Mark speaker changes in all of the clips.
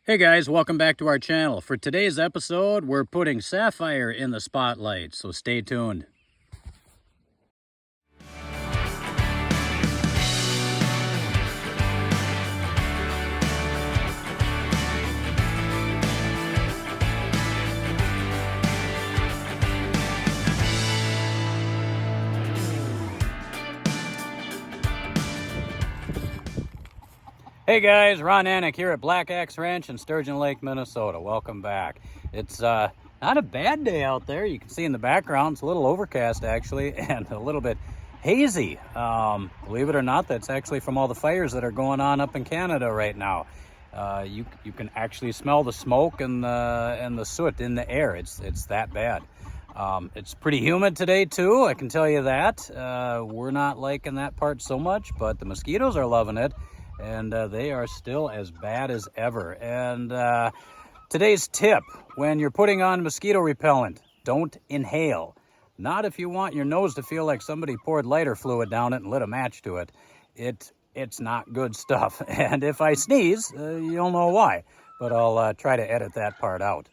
Speaker 1: Hey guys, welcome back to our channel. For today's episode, we're putting Sapphire in the spotlight, so stay tuned. Hey guys, Ron Anik here at Black Axe Ranch in Sturgeon Lake, Minnesota. Welcome back. It's not a bad day out there. You can see in the background, it's a little overcast actually, and a little bit hazy. Believe it or not, that's actually from all the fires that are going on up in Canada right now. You can actually smell the smoke and the soot in the air. It's that bad. It's pretty humid today too, I can tell you that. We're not liking that part so much, but the mosquitoes are loving it. And they are still as bad as ever. And today's tip, when you're putting on mosquito repellent, don't inhale. Not if you want your nose to feel like somebody poured lighter fluid down it and lit a match to it. It's not good stuff. And if I sneeze, you'll know why. But I'll try to edit that part out.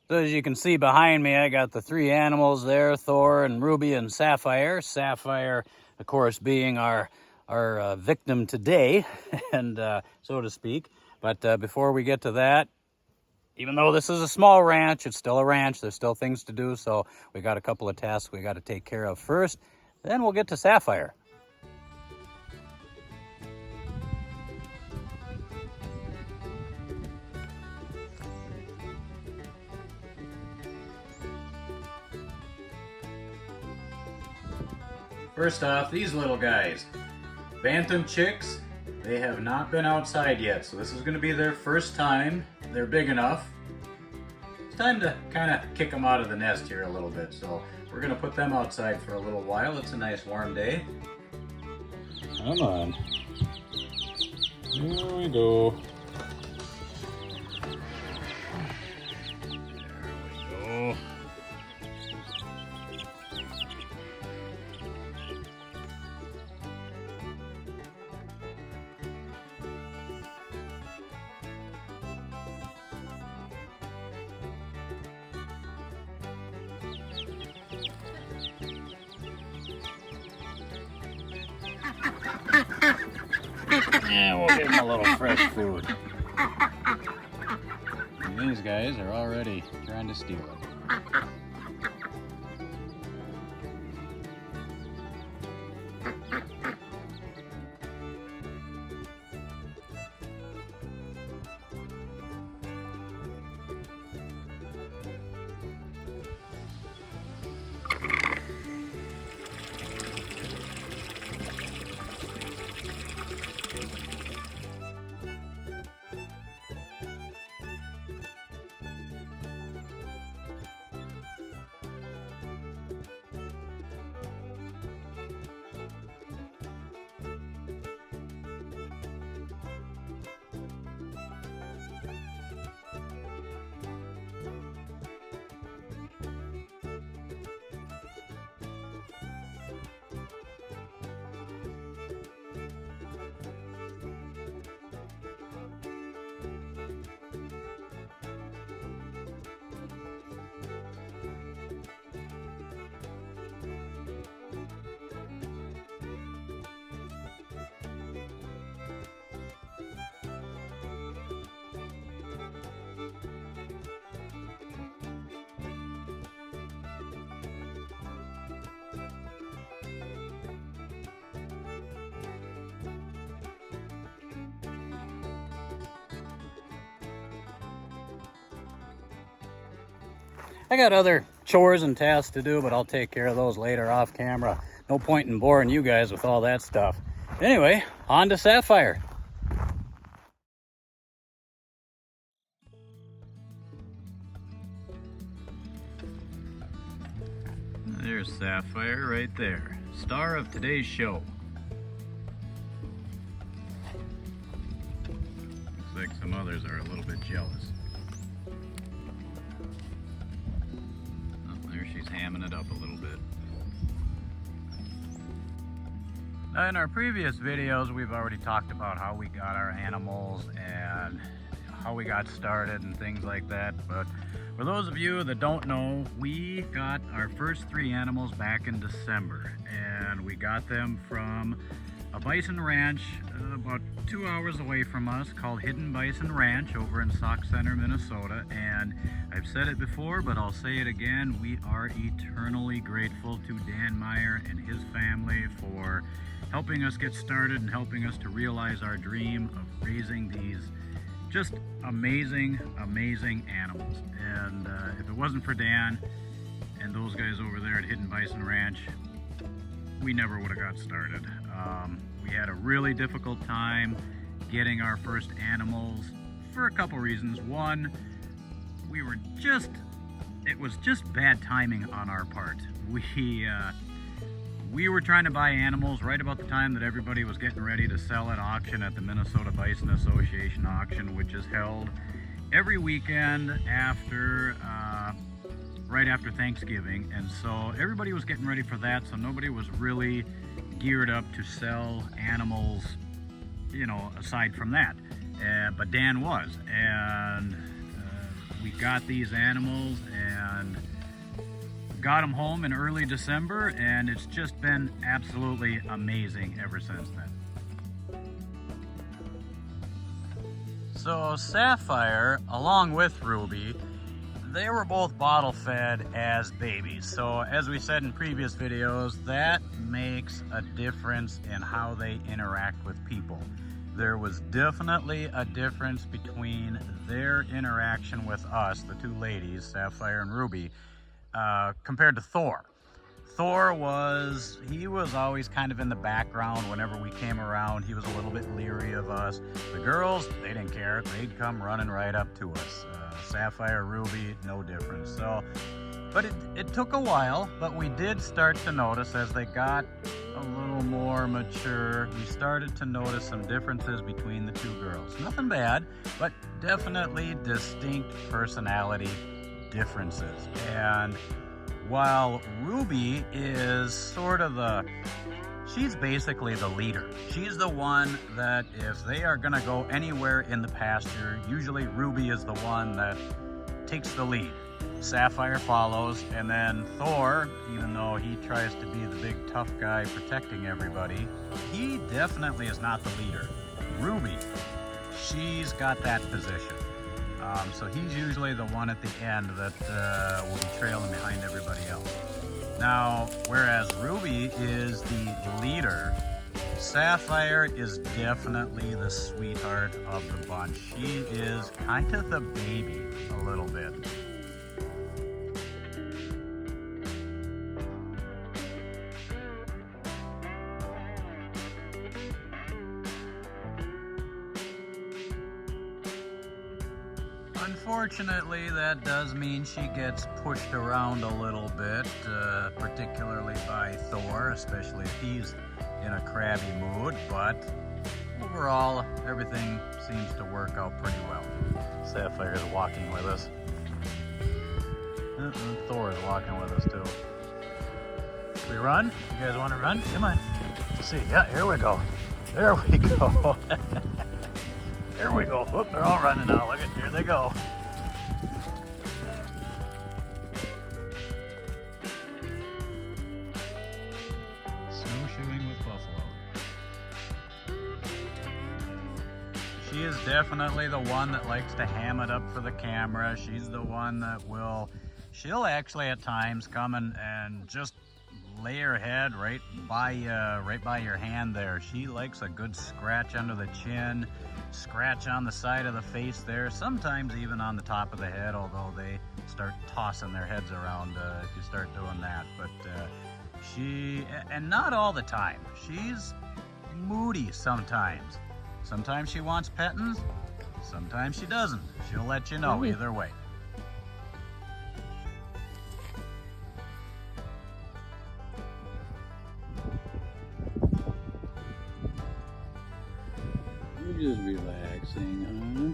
Speaker 1: So as you can see behind me, I got the three animals there, Thor and Ruby and Sapphire. Sapphire, of course, being our victim today, and so to speak. But before we get to that, even though this is a small ranch, it's still a ranch. There's still things to do, so we got a couple of tasks we got to take care of first. Then we'll get to Sapphire. First off, these little guys, bantam chicks, they have not been outside yet, so this is going to be their first time. They're big enough. It's time to kind of kick them out of the nest here a little bit, so we're going to put them outside for a little while. It's a nice warm day. Come on. Here we go. There we go. Yeah, we'll give them a little fresh food. And these guys are already trying to steal it. I got other chores and tasks to do, but I'll take care of those later off camera. No point in boring you guys with all that stuff. Anyway, on to Sapphire. There's Sapphire right there, star of today's show. Looks like some others are a little bit jealous. Oh, there she's hamming it up a little bit. In our previous videos, we've already talked about how we got our animals and how we got started and things like that. But for those of you that don't know, we got our first 3 animals back in December, and we got them from a bison ranch about 2 hours away from us called Hidden Bison Ranch over in Sauk Center, Minnesota. And I've said it before, but I'll say it again, we are eternally grateful to Dan Meyer and his family for helping us get started and helping us to realize our dream of raising these just amazing animals. And if it wasn't for Dan and those guys over there at Hidden Bison Ranch, we never would have got started. We had a really difficult time getting our first animals for a couple reasons. One, it was just bad timing on our part. We were trying to buy animals right about the time that everybody was getting ready to sell at auction at the Minnesota Bison Association auction, which is held every weekend right after Thanksgiving. And so everybody was getting ready for that, so nobody was really geared up to sell animals, aside from that. But Dan was, and we got these animals and got them home in early December, and it's just been absolutely amazing ever since then. So Sapphire, along with Ruby, they were both bottle fed as babies. So as we said in previous videos, that makes a difference in how they interact with people. There was definitely a difference between their interaction with us, the 2 ladies, Sapphire and Ruby, compared to Thor. Thor was always kind of in the background. Whenever we came around, he was a little bit leery of us. The girls, they didn't care. They'd come running right up to us. Sapphire, Ruby, no difference. So, but it took a while, but we did start to notice as they got a little more mature, we started to notice some differences between the 2 girls. Nothing bad, but definitely distinct personality differences. And while Ruby is sort of she's basically the leader. She's the one that if they are gonna go anywhere in the pasture, usually Ruby is the one that takes the lead. Sapphire follows, and then Thor, even though he tries to be the big tough guy protecting everybody, he definitely is not the leader. Ruby, she's got that position. So he's usually the one at the end that will be trailing behind everybody else. Now, whereas Ruby is the leader, Sapphire is definitely the sweetheart of the bunch. She is kind of the baby a little bit. Unfortunately, that does mean she gets pushed around a little bit, particularly by Thor, especially if he's in a crabby mood, but overall, everything seems to work out pretty well. Sapphire is walking with us. Thor is walking with us too. Should we run? You guys want to run? Come on. Let's see. Yeah, here we go. There we go. There we go. Whoop, they're all running now. Look at, here they go. Snowshoeing with buffalo. She is definitely the one that likes to ham it up for the camera. She's the one that she'll actually at times come and just lay her head right by your hand there. She likes a good scratch under the chin, scratch on the side of the face there, sometimes even on the top of the head, although they start tossing their heads around if you start doing that. But and not all the time. She's moody sometimes. Sometimes she wants petting, sometimes she doesn't. She'll let you know either way. You're just relaxing, huh?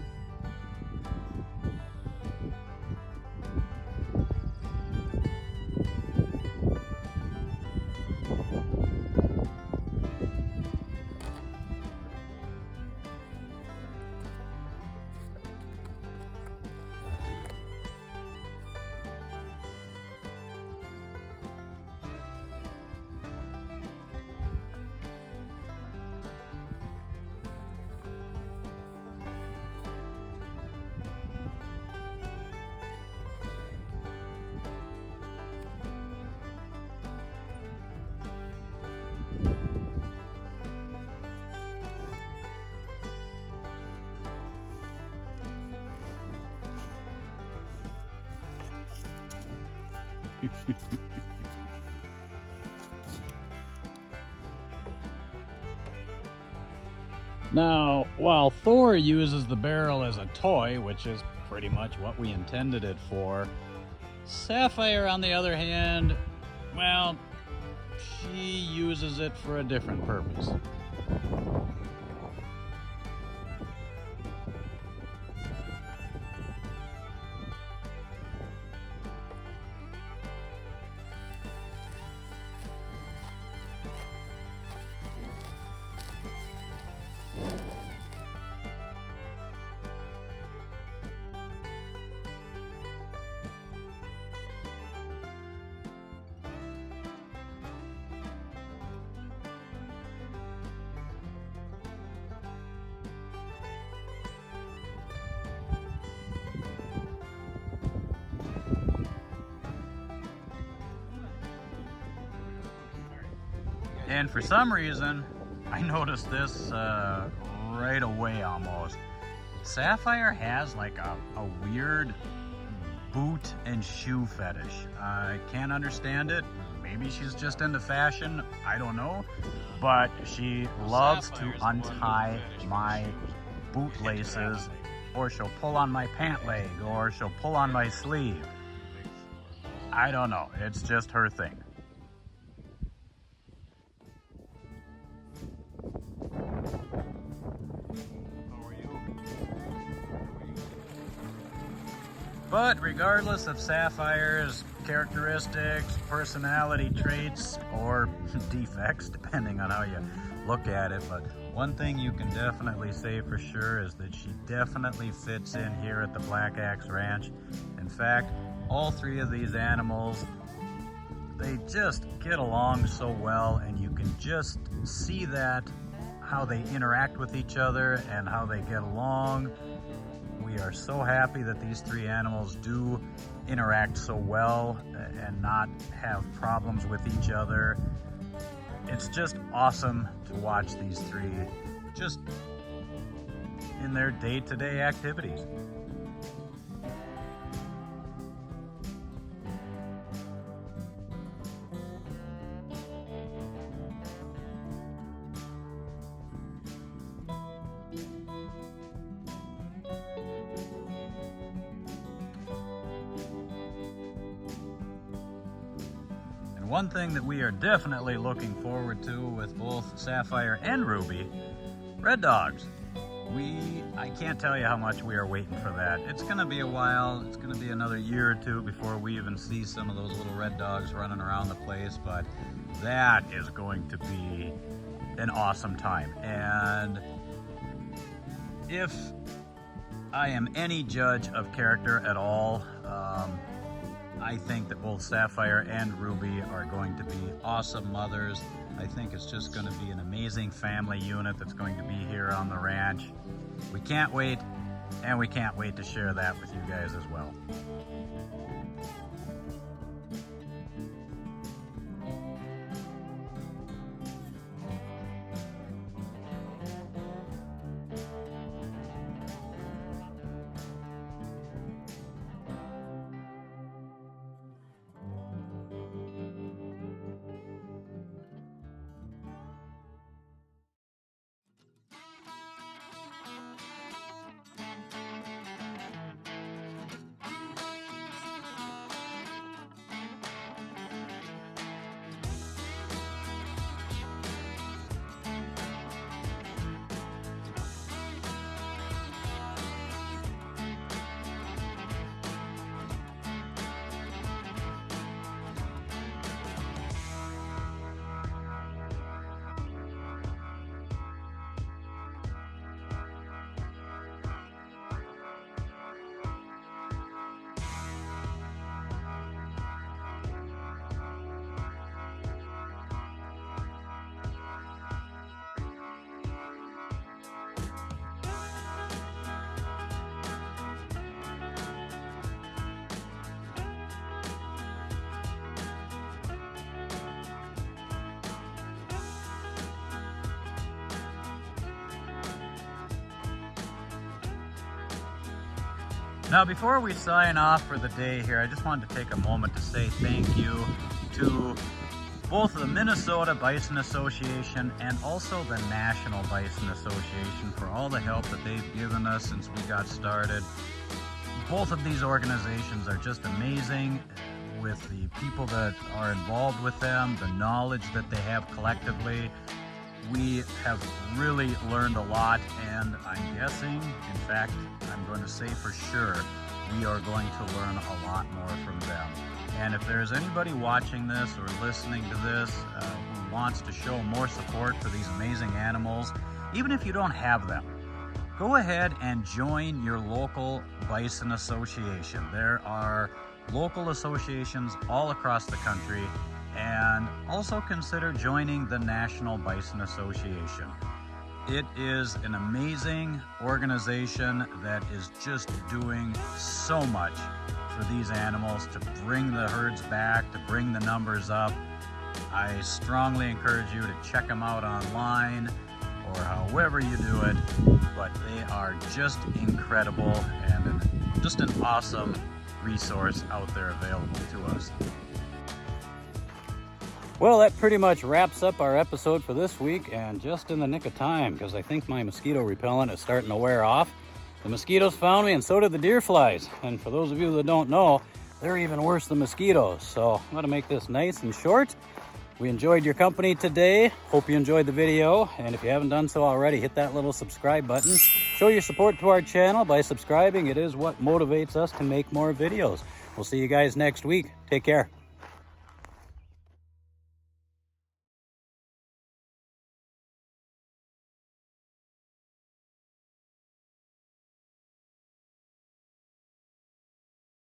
Speaker 1: Now, while Thor uses the barrel as a toy, which is pretty much what we intended it for, Sapphire, on the other hand, well, she uses it for a different purpose. And for some reason, I noticed this right away almost. Sapphire has like a weird boot and shoe fetish. I can't understand it. Maybe she's just into fashion. I don't know. But she loves to untie my boot laces, or she'll pull on my pant leg, or she'll pull on my sleeve. I don't know. It's just her thing. But regardless of Sapphire's characteristics, personality traits, or defects, depending on how you look at it, but one thing you can definitely say for sure is that she definitely fits in here at the Black Axe Ranch. In fact, all three of these animals, they just get along so well, and you can just see that, how they interact with each other and how they get along. We are so happy that these three animals do interact so well and not have problems with each other. It's just awesome to watch these three just in their day-to-day activities. One thing that we are definitely looking forward to with both Sapphire and Ruby, red dogs. I can't tell you how much we are waiting for that. It's gonna be a while. It's gonna be another year or two before we even see some of those little red dogs running around the place, but that is going to be an awesome time. And if I am any judge of character at all, I think that both Sapphire and Ruby are going to be awesome mothers. I think it's just going to be an amazing family unit that's going to be here on the ranch. We can't wait, and we can't wait to share that with you guys as well. Now, before we sign off for the day here, I just wanted to take a moment to say thank you to both the Minnesota Bison Association and also the National Bison Association for all the help that they've given us since we got started. Both of these organizations are just amazing with the people that are involved with them, the knowledge that they have collectively. We have really learned a lot, and I'm guessing, in fact, I'm going to say for sure, we are going to learn a lot more from them. And if there's anybody watching this or listening to this who wants to show more support for these amazing animals, even if you don't have them, go ahead and join your local Bison Association. There are local associations all across the country, and also consider joining the National Bison Association. It is an amazing organization that is just doing so much for these animals to bring the herds back, to bring the numbers up. I strongly encourage you to check them out online or however you do it, but they are just incredible and just an awesome resource out there available to us. Well, that pretty much wraps up our episode for this week, and just in the nick of time, because I think my mosquito repellent is starting to wear off. The mosquitoes found me, and so did the deer flies. And for those of you that don't know, they're even worse than mosquitoes. So I'm gonna make this nice and short. We enjoyed your company today. Hope you enjoyed the video. And if you haven't done so already, hit that little subscribe button. Show your support to our channel by subscribing. It is what motivates us to make more videos. We'll see you guys next week. Take care.